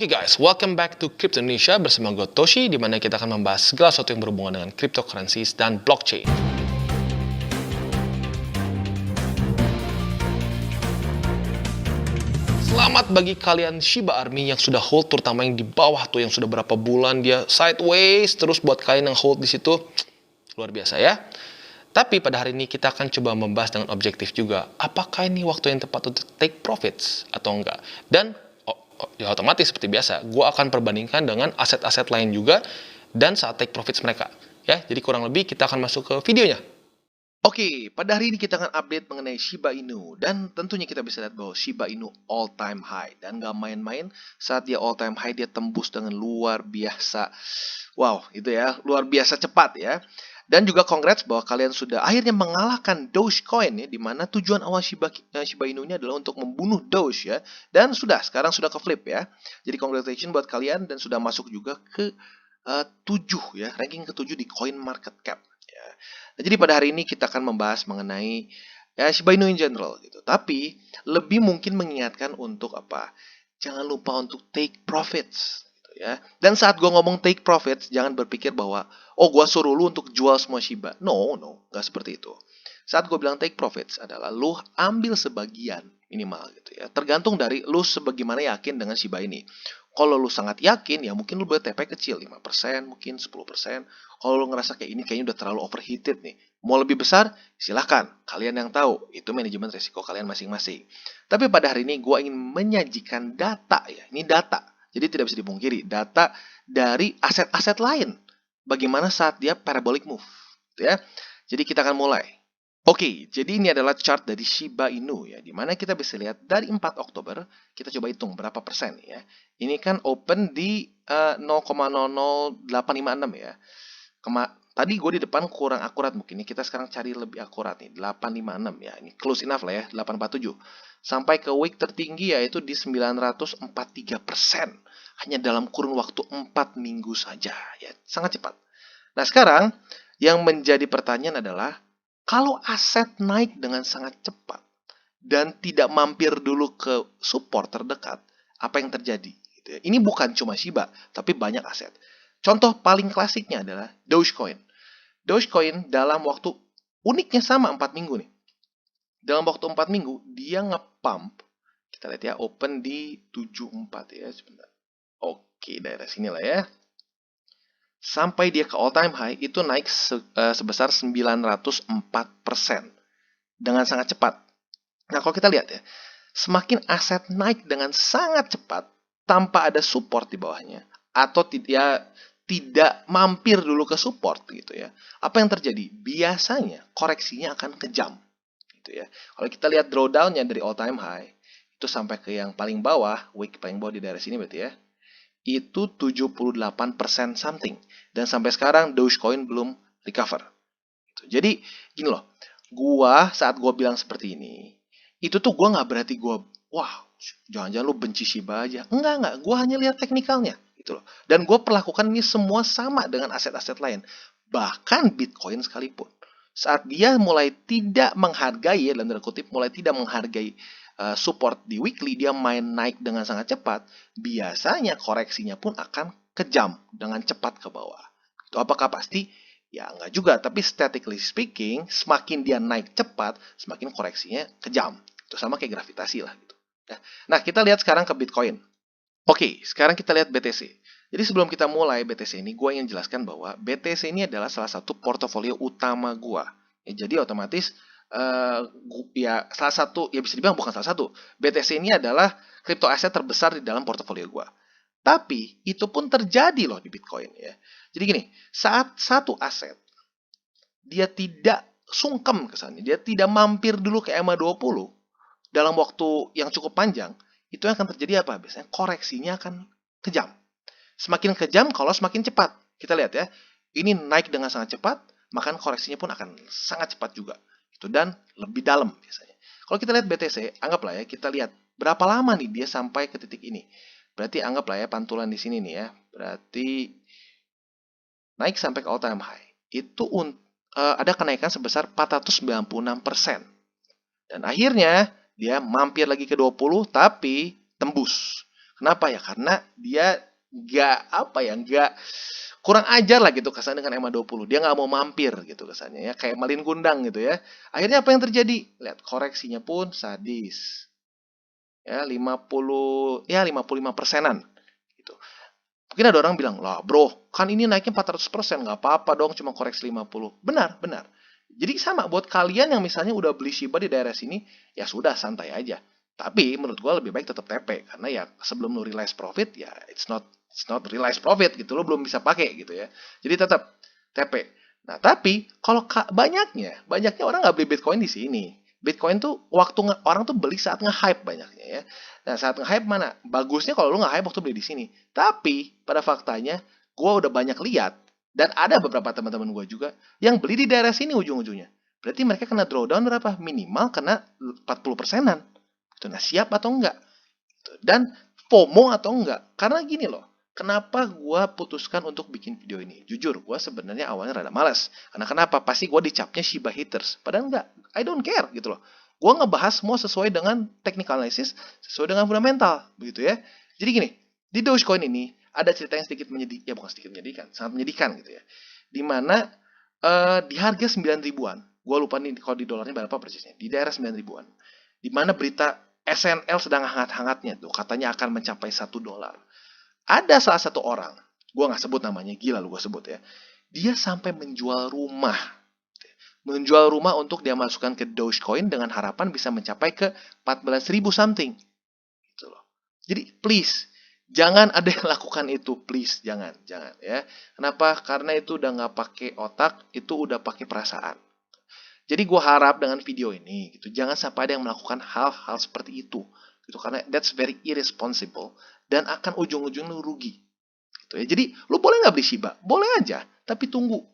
Oke guys, welcome back to Crypto Indonesia bersama gue Toshi, di mana kita akan membahas segala sesuatu yang berhubungan dengan cryptocurrencies dan blockchain. Selamat bagi kalian Shiba Army yang sudah hold, terutama yang di bawah tuh, yang sudah berapa bulan dia sideways terus. Buat kalian yang hold di situ, luar biasa ya. Tapi pada hari ini kita akan coba membahas dengan objektif juga, apakah ini waktu yang tepat untuk take profits atau enggak. Dan ya otomatis seperti biasa, gue akan perbandingkan dengan aset-aset lain juga dan saat take profits mereka. Ya, jadi kurang lebih kita akan masuk ke videonya. Oke, pada hari ini kita akan update mengenai Shiba Inu. Dan tentunya kita bisa lihat bahwa Shiba Inu all time high. Dan gak main-main, saat dia all time high dia tembus dengan luar biasa. Wow, itu ya, luar biasa cepat ya. Dan juga congrats bahwa kalian sudah akhirnya mengalahkan Dogecoin ya, dimana tujuan awal Shiba Inu ini adalah untuk membunuh Doge ya. Dan sekarang sudah ke flip ya. Jadi congratulations buat kalian dan sudah masuk juga ke 7 ya, ranking ke-7 di Coin Market Cap. Nah, jadi pada hari ini kita akan membahas mengenai ya Shiba Inu in general gitu. Tapi lebih mungkin mengingatkan untuk apa? Jangan lupa untuk take profits gitu ya. Dan saat gue ngomong take profits, jangan berpikir bahwa oh gue suruh lu untuk jual semua Shiba. No, nggak seperti itu. Saat gue bilang take profits adalah lu ambil sebagian minimal gitu ya. Tergantung dari lu sebagaimana yakin dengan Shiba ini. Kalau lu sangat yakin, ya mungkin lu boleh TP kecil, 5%, mungkin 10%. Kalau lu ngerasa kayak ini kayaknya udah terlalu overheated nih, mau lebih besar, silahkan. Kalian yang tahu, itu manajemen resiko kalian masing-masing. Tapi pada hari ini gue ingin menyajikan data ya, ini data. Jadi tidak bisa dipungkiri, data dari aset-aset lain. Bagaimana saat dia parabolic move, gitu ya. Jadi kita akan mulai. Oke, jadi ini adalah chart dari Shiba Inu ya, dimana kita bisa lihat dari 4 Oktober, kita coba hitung berapa persen ya. Ini kan open di 0,00856 ya. Tadi gue di depan kurang akurat mungkin, kita sekarang cari lebih akurat nih, 856 ya. Ini close enough lah ya, 847. Sampai ke week tertinggi yaitu di 943%. Hanya dalam kurun waktu 4 minggu saja ya, sangat cepat. Nah sekarang yang menjadi pertanyaan adalah, kalau aset naik dengan sangat cepat dan tidak mampir dulu ke support terdekat, apa yang terjadi? Ini bukan cuma Shiba, tapi banyak aset. Contoh paling klasiknya adalah Dogecoin. Dogecoin dalam waktu uniknya sama 4 minggu nih. Dalam waktu 4 minggu, dia nge-pump. Kita lihat ya, open di 74 ya, sebentar. Oke, daerah sini lah ya. Sampai dia ke all time high, itu naik sebesar 904% dengan sangat cepat. Nah, kalau kita lihat ya, semakin aset naik dengan sangat cepat tanpa ada support di bawahnya, atau tidak mampir dulu ke support gitu ya, apa yang terjadi? Biasanya koreksinya akan kejam gitu ya. Kalau kita lihat drawdown-nya dari all time high itu sampai ke yang paling bawah, wick paling bawah di daerah sini berarti ya, itu 78% something. Dan sampai sekarang Dogecoin belum recover. Jadi gini loh, saat gua bilang seperti ini, itu tuh gua nggak berarti gua, wah jangan-jangan lu benci Shiba aja. Enggak, gua hanya lihat teknikalnya gitu loh. Dan gua perlakukan ini semua sama dengan aset-aset lain. Bahkan Bitcoin sekalipun. Saat dia mulai tidak menghargai, dalam tanda kutip, mulai tidak menghargai support di weekly, dia main naik dengan sangat cepat, biasanya koreksinya pun akan kejam dengan cepat ke bawah. Itu apakah pasti? Ya enggak juga, tapi statically speaking, semakin dia naik cepat, semakin koreksinya kejam. Itu sama kayak gravitasi lah gitu. Nah, kita lihat sekarang ke Bitcoin. Oke, sekarang kita lihat BTC. Jadi sebelum kita mulai BTC ini, gue ingin jelaskan bahwa BTC ini adalah salah satu portofolio utama gue. Ya, jadi otomatis ya salah satu, ya bisa dibilang bukan salah satu. BTC ini adalah kripto aset terbesar di dalam portofolio gue. Tapi itu pun terjadi loh di Bitcoin ya. Jadi gini, saat satu aset dia tidak sungkem kesannya, dia tidak mampir dulu ke EMA 20 dalam waktu yang cukup panjang, itu yang akan terjadi apa? Biasanya koreksinya akan kejam. Semakin kejam kalau semakin cepat. Kita lihat ya, ini naik dengan sangat cepat, maka koreksinya pun akan sangat cepat juga. Dan lebih dalam biasanya. Kalau kita lihat BTC, anggaplah ya, kita lihat berapa lama nih dia sampai ke titik ini. Berarti anggaplah ya pantulan di sini nih ya. Berarti naik sampai ke all time high. Itu ada kenaikan sebesar 496%. Dan akhirnya dia mampir lagi ke 20 tapi tembus. Kenapa ya? Karena dia nggak kurang ajar lah gitu kesannya dengan EMA 20. Dia nggak mau mampir gitu kesannya ya, kayak malin kundang gitu ya. Akhirnya apa yang terjadi? Lihat koreksinya pun sadis. Ya, 55%-an gitu. Mungkin ada orang bilang, "Lah, Bro, kan ini naiknya 400%, nggak apa-apa dong cuma koreksi 50." Benar, benar. Jadi sama buat kalian yang misalnya udah beli Shiba di daerah sini, ya sudah santai aja. Tapi menurut gua lebih baik tetap TP karena ya sebelum lu realize profit ya it's not realize profit gitu, lu belum bisa pakai gitu ya. Jadi tetap TP. Nah, tapi kalau banyaknya orang nggak beli Bitcoin di sini. Bitcoin tuh waktu orang tuh beli saat nge-hype banyaknya ya. Nah, saat nge-hype mana? Bagusnya kalau lu nge-hype waktu beli di sini. Tapi pada faktanya, gue udah banyak lihat dan ada beberapa teman-teman gue juga yang beli di daerah sini ujung-ujungnya. Berarti mereka kena drawdown berapa? Minimal kena 40%-an. Gitu. Nah, siap atau enggak? Dan FOMO atau enggak? Karena gini loh, kenapa gue putuskan untuk bikin video ini? Jujur, gue sebenarnya awalnya rada malas. Karena kenapa? Pasti gue dicapnya Shiba haters. Padahal enggak, I don't care gitu loh. Gue ngebahas semua sesuai dengan technical analysis, sesuai dengan fundamental, begitu ya. Jadi gini, di Dogecoin ini ada cerita yang sedikit menyedihkan, ya bukan sedikit menyedihkan, sangat menyedihkan gitu ya. Dimana di harga 9 ribuan, gue lupa nih kalau di dolarnya berapa persisnya, di daerah 9 ribuan. Dimana berita SNL sedang hangat-hangatnya tuh, katanya akan mencapai $1. Ada salah satu orang, gue nggak sebut namanya, gila lu gue sebut ya. Dia sampai menjual rumah untuk dia masukkan ke Dogecoin dengan harapan bisa mencapai ke 14.000 something. Gitu loh. Jadi please, jangan ada yang lakukan itu, please, jangan ya. Kenapa? Karena itu udah nggak pakai otak, itu udah pakai perasaan. Jadi gue harap dengan video ini, gitu, jangan sampai ada yang melakukan hal-hal seperti itu, gitu, karena that's very irresponsible dan akan ujung-ujungnya lu rugi. Gitu ya. Jadi lu boleh nggak beli Shiba, boleh aja, tapi tunggu,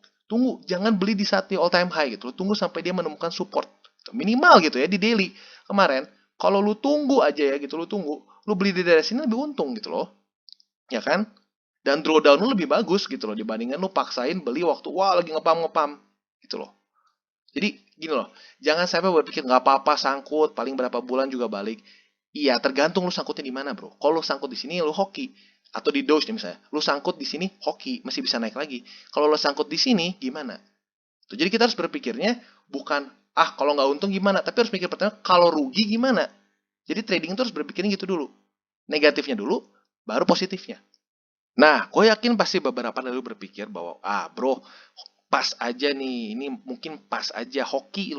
jangan beli di saat di all time high gitu. Lu tunggu sampai dia menemukan support, gitu. Minimal gitu ya di daily kemarin. Kalau lu tunggu aja ya gitu, lu beli di daerah sini lebih untung gitu loh, ya kan? Dan drawdown lu lebih bagus gitu loh dibandingkan lu paksain beli waktu wah lagi ngepam gitu loh. Jadi gini loh, jangan sampai berpikir nggak apa-apa sangkut, paling berapa bulan juga balik. Iya, tergantung lu sangkutnya di mana, bro. Kalau lu sangkut di sini, lu hoki. Atau di Doge nih misalnya, lu sangkut di sini hoki, masih bisa naik lagi. Kalau lu sangkut di sini, gimana? Tuh, jadi kita harus berpikirnya bukan kalau nggak untung gimana, tapi harus mikir pertama kalau rugi gimana. Jadi trading itu harus berpikirnya gitu dulu. Negatifnya dulu, baru positifnya. Nah, gue yakin pasti beberapa dari lu berpikir bahwa bro, pas aja nih, ini mungkin pas aja hoki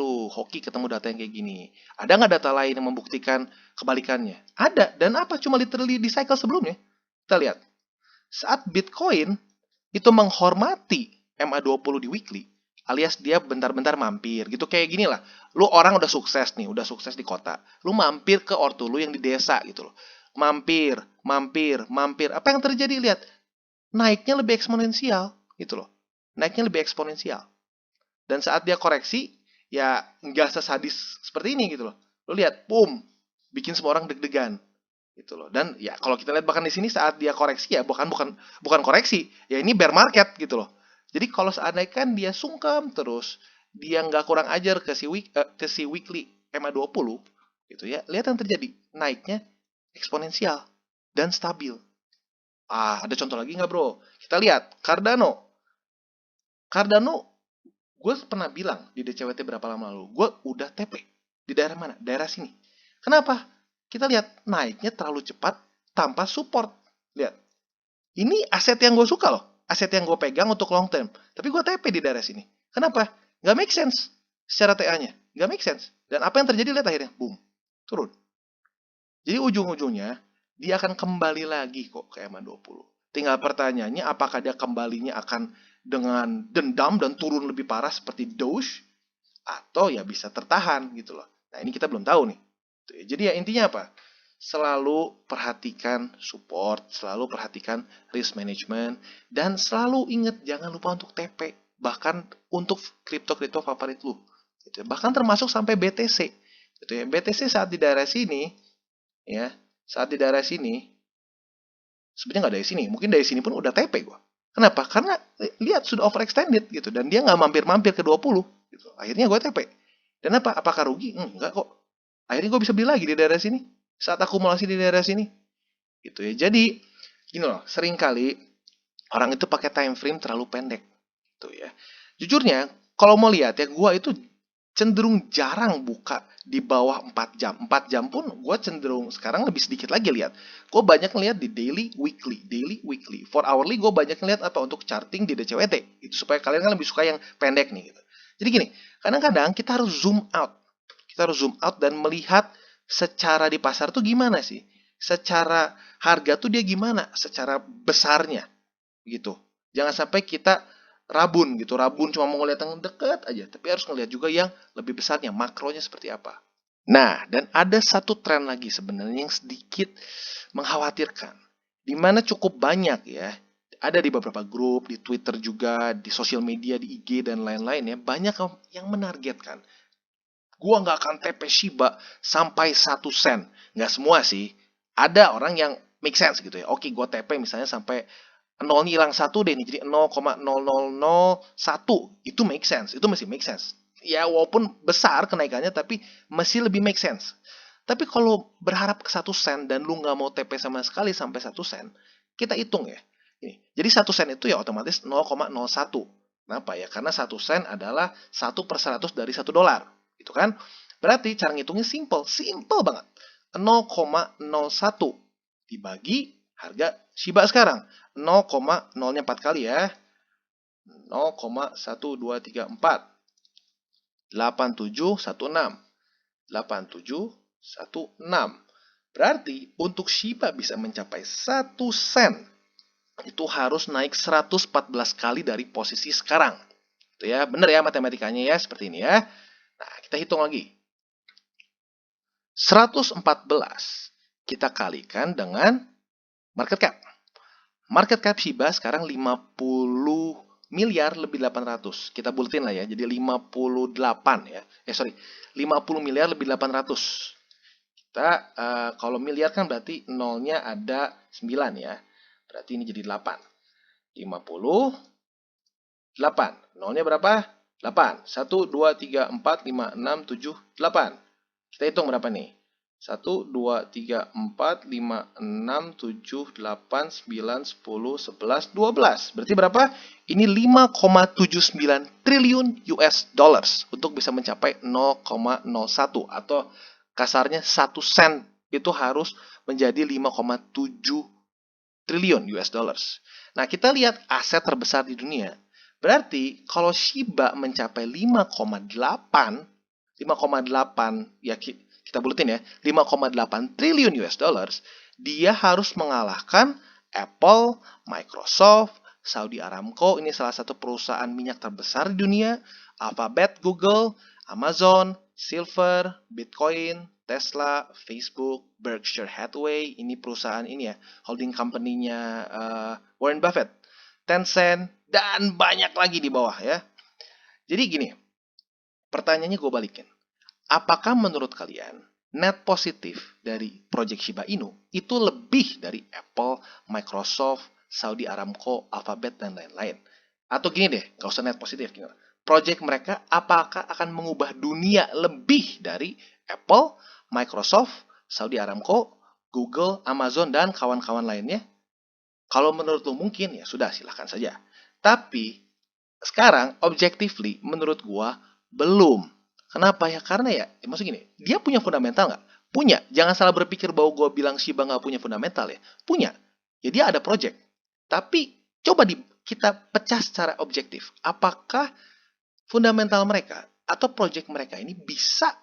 ketemu data yang kayak gini. Ada nggak data lain yang membuktikan kebalikannya? Ada, dan apa? Cuma literally di cycle sebelumnya. Kita lihat, saat Bitcoin itu menghormati MA20 di weekly, alias dia bentar-bentar mampir, gitu kayak gini lah. Lu orang udah sukses nih, udah sukses di kota. Lu mampir ke ortu lu yang di desa gitu loh. Mampir. Apa yang terjadi? Lihat, naiknya lebih eksponensial gitu loh. Naiknya lebih eksponensial. Dan saat dia koreksi, ya nggak sesadis seperti ini gitu loh. Lo lihat, boom, bikin semua orang deg-degan gitu loh. Dan ya kalau kita lihat bahkan di sini saat dia koreksi ya bukan koreksi, ya ini bear market gitu loh. Jadi kalau seandainya kan dia sungkem terus, dia nggak kurang ajar ke si weekly MA20 gitu ya. Lihat yang terjadi, naiknya eksponensial dan stabil. Ada contoh lagi nggak bro? Kita lihat Cardano, gue pernah bilang di DCWT berapa lama lalu, gue udah TP. Di daerah mana? Daerah sini. Kenapa? Kita lihat naiknya terlalu cepat tanpa support. Lihat. Ini aset yang gue suka loh. Aset yang gue pegang untuk long term. Tapi gue TP di daerah sini. Kenapa? Gak make sense secara TA-nya. Gak make sense. Dan apa yang terjadi? Lihat akhirnya. Boom. Turun. Jadi ujung-ujungnya dia akan kembali lagi kok ke EMA20. Tinggal pertanyaannya apakah dia kembalinya akan dengan dendam dan turun lebih parah seperti Doge atau ya bisa tertahan gitu loh. Nah, ini kita belum tahu nih. Jadi ya intinya apa? Selalu perhatikan support, selalu perhatikan risk management, dan selalu ingat jangan lupa untuk TP, bahkan untuk kripto-kripto favorit lu. Gitu. Bahkan termasuk sampai BTC. Gitu ya. BTC saat di daerah sini, ya, saat di daerah sini, sebenarnya nggak dari sini, mungkin dari sini pun udah TP gue. Kenapa? Karena lihat sudah overextended gitu dan dia nggak mampir-mampir ke 20 gitu. Akhirnya gue TP. Dan apa? Apakah rugi? Enggak kok. Akhirnya gue bisa beli lagi di daerah sini saat akumulasi di daerah sini. gitu ya. Jadi gini loh, seringkali orang itu pakai time frame terlalu pendek gitu ya. Jujurnya kalau mau lihat ya, gua itu cenderung jarang buka di bawah 4 jam. 4 jam pun gue cenderung sekarang lebih sedikit lagi lihat. Gue banyak ngeliat di daily, weekly, daily, weekly. For hourly gue banyak ngeliat apa untuk charting di DCWT. Itu supaya kalian kan lebih suka yang pendek nih gitu. Jadi gini, kadang-kadang kita harus zoom out. Kita harus zoom out dan melihat secara di pasar tuh gimana sih? Secara harga tuh dia gimana? Secara besarnya gitu. Jangan sampai kita rabun gitu. Rabun cuma mau ngeliat yang deket aja, tapi harus ngeliat juga yang lebih besarnya, makronya seperti apa. Nah, dan ada satu tren lagi sebenarnya yang sedikit mengkhawatirkan. Di mana cukup banyak ya, ada di beberapa grup, di Twitter juga, di sosial media, di IG dan lain-lain ya, banyak yang menargetkan. Gua nggak akan TP Shiba sampai 1 sen. Nggak semua sih. Ada orang yang make sense gitu ya. Oke, gua TP misalnya sampai nolnya hilang satu deh nih, jadi 0,0001. Itu make sense, itu masih make sense. Ya walaupun besar kenaikannya, tapi masih lebih make sense. Tapi kalau berharap ke 1 sen dan lu nggak mau TP sama sekali sampai 1 sen, kita hitung ya. Ini. Jadi 1 sen itu ya otomatis 0,01. Kenapa ya? Karena 1 sen adalah 1/100 dari $1. Gitu kan? Berarti cara ngitungnya simple, simple banget. 0,01 dibagi harga Shiba sekarang. 0,0-nya 4 kali ya. 0,1234. 8716. 8716. Berarti untuk Shiba bisa mencapai 1 sen, itu harus naik 114 kali dari posisi sekarang. Itu ya, bener ya matematikanya ya, seperti ini ya. Nah, kita hitung lagi. 114 kita kalikan dengan market cap. Market cap Shiba sekarang 50 miliar lebih 800. Kita buletin lah ya. Jadi 58 ya. 50 miliar lebih 800. Kita kalau miliar kan berarti nolnya ada 9 ya. Berarti ini jadi 8. 58. Nolnya berapa? 8. 1, 2, 3, 4, 5, 6, 7, 8. Kita hitung berapa nih? 1, 2, 3, 4, 5, 6, 7, 8, 9, 10, 11, 12. Berarti berapa? Ini 5,79 triliun US dollars untuk bisa mencapai 0,01 atau kasarnya 1 sen itu harus menjadi 5,7 triliun US dollars. Nah, kita lihat aset terbesar di dunia. Berarti kalau Shiba mencapai 5,8 ya kita buletin ya, 5,8 triliun US dollars, dia harus mengalahkan Apple, Microsoft, Saudi Aramco, ini salah satu perusahaan minyak terbesar di dunia, Alphabet, Google, Amazon, Silver, Bitcoin, Tesla, Facebook, Berkshire Hathaway, ini perusahaan ini ya, holding company-nya Warren Buffett, Tencent, dan banyak lagi di bawah ya. Jadi gini, pertanyaannya gue balikin. Apakah menurut kalian net positif dari Project Shiba Inu itu lebih dari Apple, Microsoft, Saudi Aramco, Alphabet, dan lain-lain? Atau gini deh, gak usah net positif. Gini. Project mereka apakah akan mengubah dunia lebih dari Apple, Microsoft, Saudi Aramco, Google, Amazon, dan kawan-kawan lainnya? Kalau menurut lo mungkin, ya sudah silahkan saja. Tapi sekarang, objectively, menurut gua belum. Kenapa ya? Karena ya, maksud gini, dia punya fundamental nggak? Punya. Jangan salah berpikir bahwa gue bilang Shiba nggak punya fundamental ya. Punya. Ya dia ada project. Tapi coba kita pecah secara objektif. Apakah fundamental mereka atau project mereka ini bisa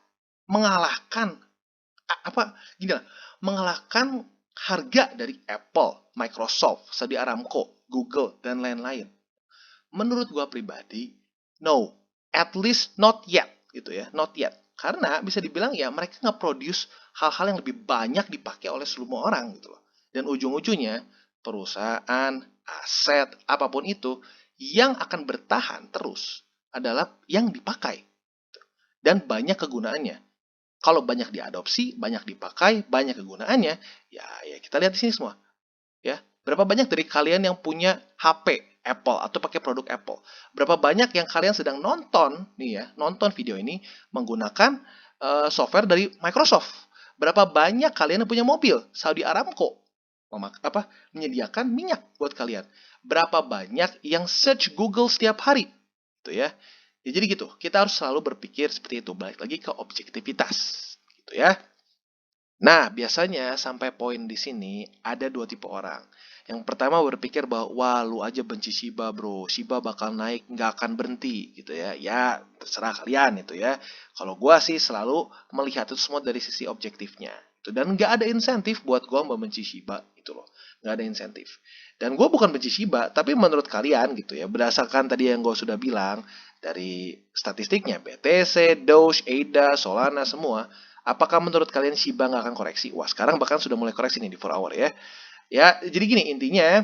mengalahkan gini lah, mengalahkan harga dari Apple, Microsoft, Saudi Aramco, Google, dan lain-lain? Menurut gue pribadi, no. At least not yet. Gitu ya, not yet. Karena bisa dibilang ya mereka nge-produce hal-hal yang lebih banyak dipakai oleh semua orang gitu loh. Dan ujung-ujungnya perusahaan, aset, apapun itu yang akan bertahan terus adalah yang dipakai. Dan banyak kegunaannya. Kalau banyak diadopsi, banyak dipakai, banyak kegunaannya, ya kita lihat di sini semua. Ya, berapa banyak dari kalian yang punya HP Apple atau pakai produk Apple? Berapa banyak yang kalian sedang nonton nih ya, nonton video ini menggunakan software dari Microsoft? Berapa banyak kalian yang punya mobil Saudi Aramco? menyediakan minyak buat kalian. Berapa banyak yang search Google setiap hari, gitu ya. Ya, jadi gitu, kita harus selalu berpikir seperti itu. Balik lagi ke objektivitas, gitu ya. Nah, biasanya sampai poin di sini ada dua tipe orang. Yang pertama berpikir bahwa, wah lu aja benci Shiba bro, Shiba bakal naik, nggak akan berhenti gitu ya. Ya, terserah kalian itu ya. Kalau gua sih selalu melihat itu semua dari sisi objektifnya. Dan nggak ada insentif buat gua membenci Shiba gitu loh. Nggak ada insentif. Dan gua bukan benci Shiba, tapi menurut kalian gitu ya, berdasarkan tadi yang gua sudah bilang, dari statistiknya, BTC, Doge, ADA, Solana, semua, apakah menurut kalian Shiba nggak akan koreksi? Wah, sekarang bahkan sudah mulai koreksi nih di 4 hour ya. Ya, jadi gini intinya,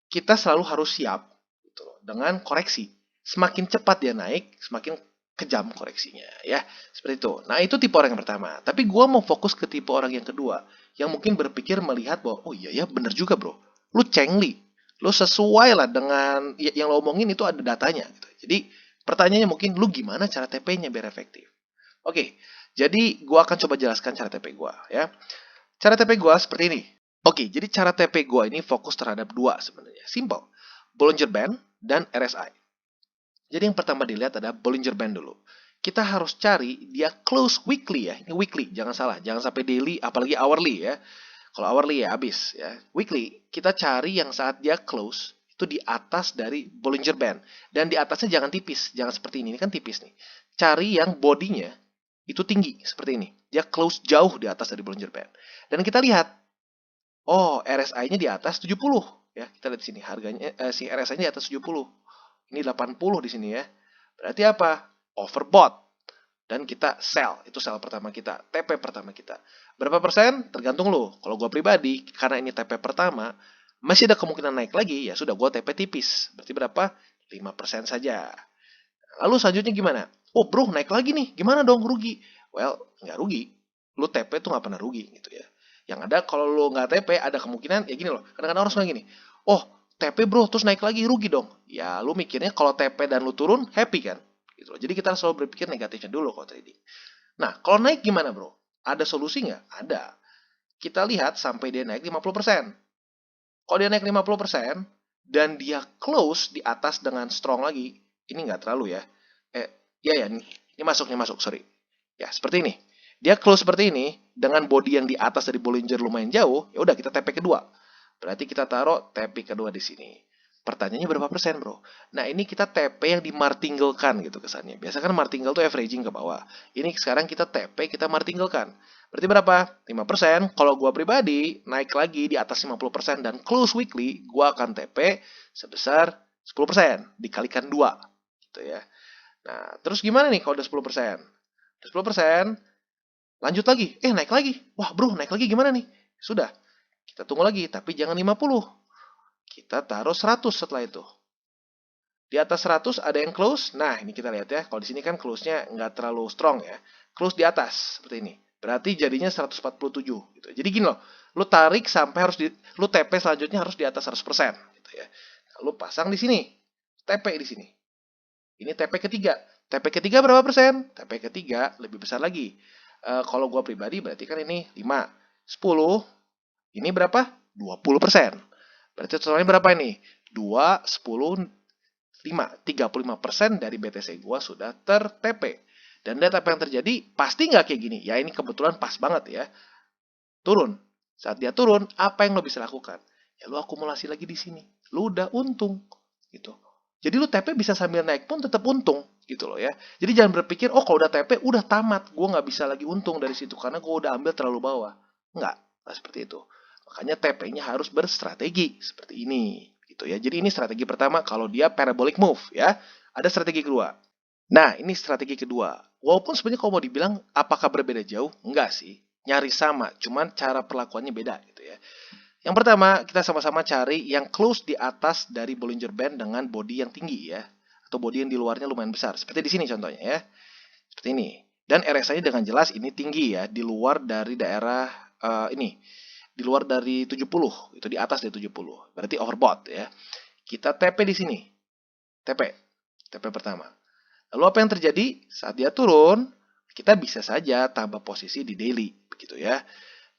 kita selalu harus siap gitu loh, dengan koreksi. Semakin cepat dia naik, semakin kejam koreksinya ya. Seperti itu. Nah, itu tipe orang yang pertama. Tapi gue mau fokus ke tipe orang yang kedua, yang mungkin berpikir melihat bahwa, oh iya ya bener juga bro. Lu cengli. Lu sesuai lah dengan yang lo omongin itu ada datanya. Gitu. Jadi pertanyaannya mungkin, lu gimana cara TP-nya biar efektif? Oke, jadi gue akan coba jelaskan cara TP gue ya. Cara TP gue seperti ini. Oke, jadi cara TP gue ini fokus terhadap dua sebenarnya. Simple. Bollinger Band dan RSI. Jadi yang pertama dilihat adalah Bollinger Band dulu. Kita harus cari dia close weekly ya. Ini weekly, jangan salah. Jangan sampai daily, apalagi hourly ya. Kalau hourly ya habis ya. Weekly, kita cari yang saat dia close itu di atas dari Bollinger Band. Dan di atasnya jangan tipis. Jangan seperti ini kan tipis nih. Cari yang bodinya itu tinggi seperti ini. Dia close jauh di atas dari Bollinger Band. Dan kita lihat, oh RSI-nya di atas 70 ya. Kita lihat di sini harganya si RSI-nya di atas 70. Ini 80 di sini ya. Berarti apa? Overbought. Dan kita sell. Itu sell pertama kita. TP pertama kita. Berapa persen? Tergantung lo. Kalau gue pribadi, karena ini TP pertama, masih ada kemungkinan naik lagi, ya sudah gue TP tipis. Berarti berapa? 5% saja. Lalu selanjutnya gimana? Oh bro, naik lagi nih. Gimana dong rugi? Well, nggak rugi. Lu TP tuh nggak pernah rugi gitu ya. Yang ada kalau lu nggak TP, ada kemungkinan, ya gini loh. Kadang-kadang orang suka gini. Oh, TP bro, terus naik lagi rugi dong. Ya, lu mikirnya kalau TP dan lu turun, happy kan? Gitu loh. Jadi kita selalu berpikir negatifnya dulu kalau trading. Nah, kalau naik gimana bro? Ada solusi nggak? Ada. Kita lihat sampai dia naik 50%. Kalau dia naik 50% dan dia close di atas dengan strong lagi, ini nggak terlalu ya. Ya, ini masuk, sorry. Ya, seperti ini. Dia close seperti ini dengan body yang di atas dari Bollinger lumayan jauh, ya udah kita TP kedua. Berarti kita taruh TP kedua di sini. Pertanyaannya berapa persen, bro? Nah, ini kita TP yang dimartinggalkan gitu kesannya. Biasa kan martingale tuh averaging ke bawah. Ini sekarang kita TP, kita martinggalkan. Berarti berapa? 5%. Kalau gua pribadi, naik lagi di atas 50% dan close weekly, gua akan TP sebesar 10%. Dikalikan 2. Gitu ya. Nah, terus gimana nih kalau udah 10%? Udah 10%, lanjut lagi. Naik lagi. Wah, bro, naik lagi gimana nih? Sudah. Kita tunggu lagi, tapi jangan 50. Kita taruh 100 setelah itu. Di atas 100 ada yang close. Nah, ini kita lihat ya. Kalau di sini kan close-nya nggak terlalu strong ya. Close di atas, seperti ini. Berarti jadinya 147. Gitu. Jadi gini loh. Lu tarik sampai lu TP selanjutnya harus di atas 100%. Gitu ya. Lu pasang di sini. TP di sini. Ini TP ketiga. TP ketiga berapa persen? TP ketiga lebih besar lagi. Kalau gua pribadi berarti kan ini 5. 10. Ini berapa? 20%. Berarti totalnya berapa ini? 2, 10, 5. 35% dari BTC gua sudah ter-TP. Dan data apa yang terjadi? Pasti nggak kayak gini. Ya ini kebetulan pas banget ya. Turun. Saat dia turun, apa yang lo bisa lakukan? Ya lo akumulasi lagi di sini. Lo udah untung. Gitu. Jadi lo TP bisa sambil naik pun tetap untung. Gitu loh ya. Jadi jangan berpikir, oh kalau udah TP udah tamat. Gue nggak bisa lagi untung dari situ. Karena gue udah ambil terlalu bawah. Nggak seperti itu. Makanya TP-nya harus berstrategi. Seperti ini. Gitu ya. Jadi ini strategi pertama kalau dia parabolic move ya. Ada strategi kedua. Nah, ini strategi kedua. Walaupun sebenarnya kalau mau dibilang apakah berbeda jauh? Enggak sih. Nyaris sama, cuman cara perlakuannya beda gitu ya. Yang pertama, kita sama-sama cari yang close di atas dari Bollinger Band dengan body yang tinggi ya. Atau body yang di luarnya lumayan besar. Seperti di sini contohnya ya. Seperti ini. Dan RSI-nya dengan jelas ini tinggi ya. Di luar dari daerah ini. Di luar dari 70. Itu di atas dari 70. Berarti overbought ya. Kita TP di sini. TP. TP pertama. Lalu apa yang terjadi? Saat dia turun, kita bisa saja tambah posisi di daily. Begitu ya.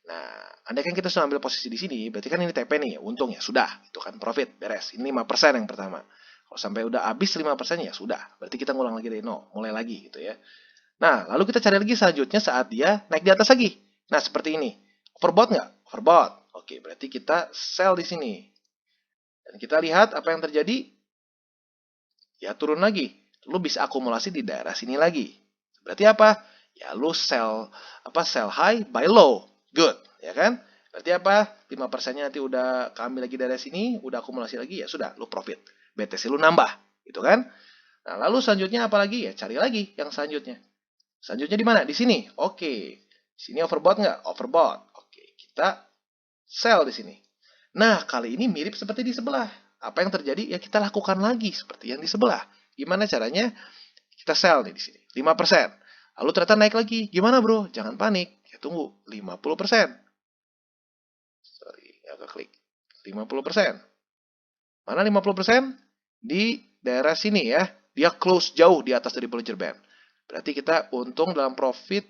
Nah, andai kan kita sudah ambil posisi di sini, berarti kan ini TP nih, untung ya, sudah, itu kan profit, beres. Ini 5% yang pertama. Kalau sampai udah habis 5% ya sudah, berarti kita ngulang lagi dari nol, mulai lagi gitu ya. Nah, lalu kita cari lagi selanjutnya saat dia naik di atas lagi. Nah, seperti ini. Overbought nggak? Overbought. Oke, berarti kita sell di sini. Dan kita lihat apa yang terjadi. Ya, turun lagi. Lu bisa akumulasi di daerah sini lagi. Berarti apa? Ya, lu sell high, buy low. Good, ya kan? Berarti apa? 5%-nya nanti udah keambil lagi dari sini, udah akumulasi lagi, ya sudah, lu profit. BTC lu nambah, gitu kan? Nah, lalu selanjutnya apa lagi? Ya, cari lagi yang selanjutnya. Selanjutnya di mana? Di sini. Oke. Di sini overbought nggak? Overbought. Oke, kita sell di sini. Nah, kali ini mirip seperti di sebelah. Apa yang terjadi? Ya kita lakukan lagi seperti yang di sebelah. Gimana caranya? Kita sell nih di sini. 5%. Lalu ternyata naik lagi. Gimana bro? Jangan panik. Ya tunggu. 50%. Sorry, agak klik. 50%. Mana 50%? Di daerah sini ya. Dia close jauh di atas dari Bollinger Band. Berarti kita untung dalam profit,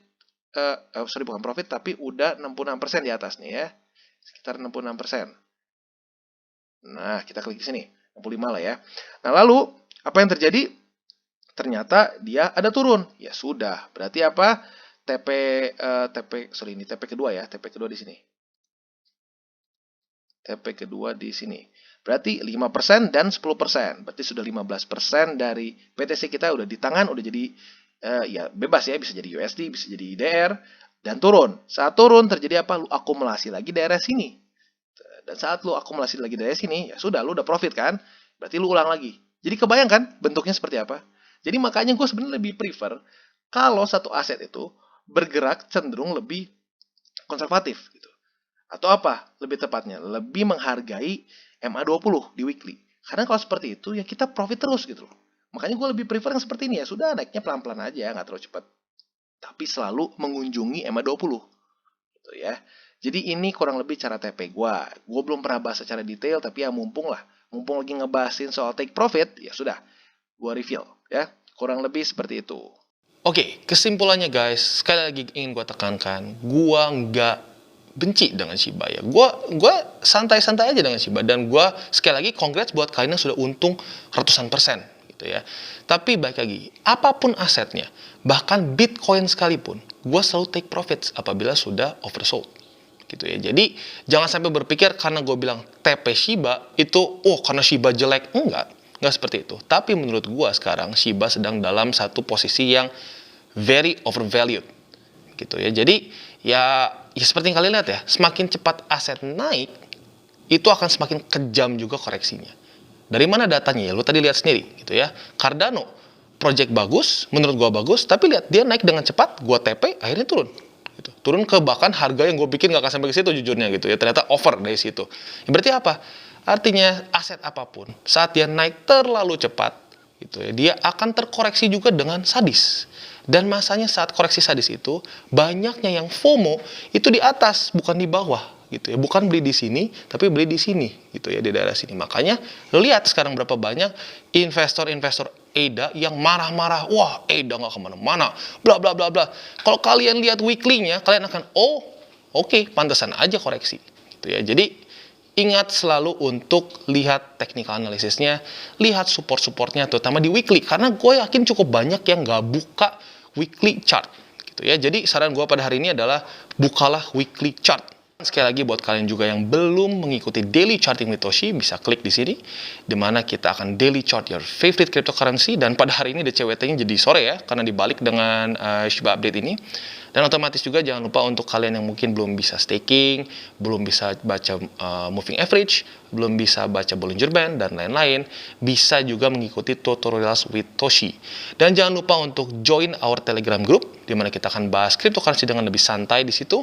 bukan profit, tapi udah 66% di atas nih ya. Sekitar 66%. Nah, kita klik di sini. 65 lah ya. Nah, lalu, apa yang terjadi? Ternyata dia ada turun. Ya sudah, berarti apa? TP kedua ya. TP kedua di sini. TP kedua di sini. Berarti 5% dan 10%. Berarti sudah 15% dari BTC kita udah di tangan, udah jadi ya bebas ya, bisa jadi USD, bisa jadi IDR, dan turun. Saat turun terjadi apa? Lu akumulasi lagi daerah sini. Dan saat lu akumulasi lagi daerah sini, ya sudah, lu udah profit kan? Berarti lu ulang lagi. Jadi kebayangkan bentuknya seperti apa? Jadi makanya gue sebenarnya lebih prefer kalau satu aset itu bergerak cenderung lebih konservatif gitu. Atau apa? Lebih tepatnya, lebih menghargai MA20 di weekly. Karena kalau seperti itu, ya kita profit terus gitu loh. Makanya gue lebih prefer yang seperti ini ya. Sudah, naiknya pelan-pelan aja, nggak terlalu cepat. Tapi selalu mengunjungi MA20. Gitu ya. Jadi ini kurang lebih cara TP gue. Gue belum pernah bahas secara detail, tapi ya mumpung lah. Mumpung lagi ngebahasin soal take profit, ya sudah. Gue reveal ya. Kurang lebih seperti itu. Oke, kesimpulannya guys, sekali lagi ingin gue tekankan, gue nggak benci dengan Shiba ya. Gue santai-santai aja dengan Shiba, dan gue sekali lagi congrats buat kalian yang sudah untung ratusan persen gitu ya. Tapi baik lagi, apapun asetnya, bahkan Bitcoin sekalipun, gue selalu take profits apabila sudah oversold gitu ya. Jadi jangan sampai berpikir karena gue bilang TP Shiba itu karena Shiba jelek. Enggak seperti itu. Tapi menurut gue sekarang Shiba sedang dalam satu posisi yang very overvalued gitu ya. Jadi ya seperti yang kalian lihat ya, semakin cepat aset naik, itu akan semakin kejam juga koreksinya. Dari mana datanya ya? Lu tadi lihat sendiri gitu ya. Cardano, project bagus, menurut gua bagus, tapi lihat dia naik dengan cepat, gua TP, akhirnya turun. Gitu. Turun ke bahkan harga yang gue pikir nggak akan sampai ke situ jujurnya gitu ya. Ternyata over dari situ. Ya, berarti apa? Artinya aset apapun saat dia naik terlalu cepat gitu ya, dia akan terkoreksi juga dengan sadis. Dan masanya saat koreksi sadis itu, banyaknya yang FOMO itu di atas, bukan di bawah gitu ya. Bukan beli di sini, tapi beli di sini gitu ya, di daerah sini. Makanya lihat sekarang berapa banyak investor-investor ADA yang marah-marah, wah ADA nggak kemana-mana, bla bla bla bla. Kalau kalian lihat weekly-nya, kalian akan oke, pantesan aja koreksi gitu ya. Jadi ingat selalu untuk lihat technical analisisnya, lihat support-supportnya, terutama di weekly. Karena gue yakin cukup banyak yang nggak buka weekly chart. Gitu ya. Jadi saran gue pada hari ini adalah bukalah weekly chart. Sekali lagi buat kalian juga yang belum mengikuti daily charting with Toshi, bisa klik di sini, dimana kita akan daily chart your favorite cryptocurrency. Dan pada hari ini DCWT-nya jadi sore ya, karena dibalik dengan Shiba update ini. Dan otomatis juga jangan lupa untuk kalian yang mungkin belum bisa staking, belum bisa baca moving average, belum bisa baca Bollinger Band, dan lain-lain, bisa juga mengikuti tutorials with Toshi. Dan jangan lupa untuk join our Telegram group, di mana kita akan bahas cryptocurrency dengan lebih santai di situ.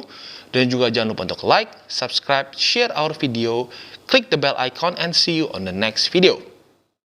Dan juga jangan lupa untuk like, subscribe, share our video, click the bell icon, and see you on the next video.